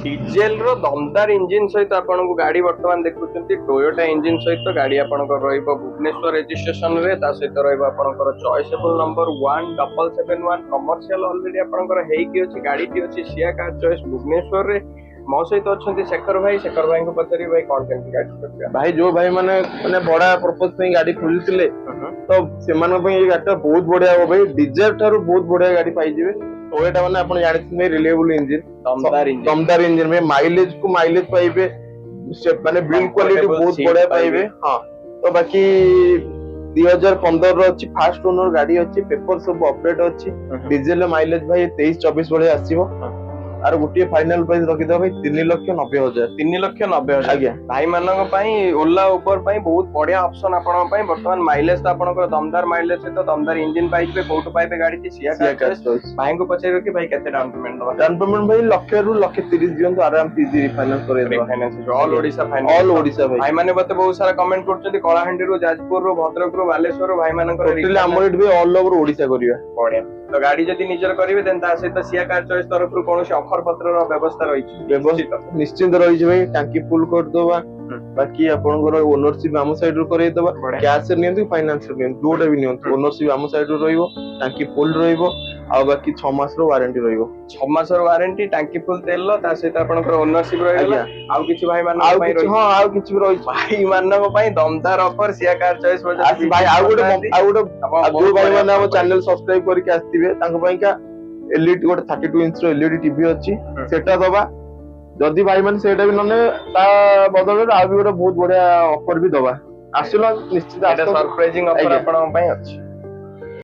diesel रो दमदार engine सहित आपन को गाड़ी वर्तमान देखुचंती टोयोटा इंजिन सहित गाड़ी आपन को रहइबो भुवनेश्वर रजिस्ट्रेशन रे ता सहित रहइबो आपन को चॉइसेबल नंबर 1771 कमर्शियल ऑलरेडी आपन को हेई अछि गाड़ी टी अछि सिया कार चॉइस भुवनेश्वर रे मो सहित अछंती शेखर भाई को पचरी भाई कोन केन गाड़ी करबा भाई जो भाई माने बड़ा पर्पस पे गाड़ी खोलिथिले तो सेमान पे ये गाड़ी बहुत बढ़िया हो भाई डीजल थारू बहुत बढ़िया गाड़ी पाई जिवे टोयोटा माने आपण जानिथिबे रिलायबल इंजिन दमदार इंजिन में माइलेज पाइबे माने बिल्ड क्वालिटी बहुत बढ़िया पाइबे हां तो बाकी 2015 रो अछि फास्ट ओनर गाड़ी अछि पेपर सब अपडेट अछि डीजल माइलेज भाई 23-24 बढ़िया आसीबो आर गोटे फाइनल प्राइस रखि दो भाई 3,90,000 3,90,000 आज्ञा भाई मानक पई ओला ऊपर पई बहुत बढ़िया ऑप्शन आपन पई वर्तमान माइलेज तो आपन को दमदार माइलेज से तो दमदार इंजन पाइबे कोटो पाइबे गाड़ी की सिया का भाई को पछे कि भाई केते डाउन पेमेंट दवा डाउन पेमेंट भाई लाख रु 130 दियन तो आराम से इजी रिफाइनेंस करे दो finance all Odisha finance all Odisha भाई माने बते बहुत सारा कमेंट करछथि कलाहांडी रो जाजपुर रो भद्रक रो बालेश्वर रो भाई मानक टोटली हमर भी ऑल ओवर ओडिसा करिया बढ़िया तो गाड़ी जदि निजर करिवे देन ता सहित सिया कार चॉइस तरफ रु कोनोसी ऑफर पत्र रो व्यवस्था रही निश्चिंत रही भाई टांकी फुल कर दवा बाकी आपनकर ओनरशिप हम साइड रो करे दवा कैश से नियंतु फाइनेंस से नियंतु जोटा भी नियंतु ओनरशिप हम साइड रो रहिबो टांकी फुल रहिबो आ बाकी 6 मास रो वारंटी रहिबो 6 मास रो वारंटी टांकी फुल तेल ता सहित आपनकर ओनरशिप रहिला आ किछि भाई मानक पई रही हां आ किछि रही भाई मानक पई दमदार ऑफर सिया कार चॉइस भाई आ गोटे जो भाई माने हम चैनल सब्सक्राइब करके आस्तिबे तांको पई का एलईडी गोटे 32 इंच रो एलईडी टीवी अछि सेटा दबा जदि भाई माने सेटा भी नने ता बदल आ भी गोटे बहुत बढ़िया ऑफर भी दबा आसिलो निश्चित सरप्राइजिंग ऑफर आपन पई अछि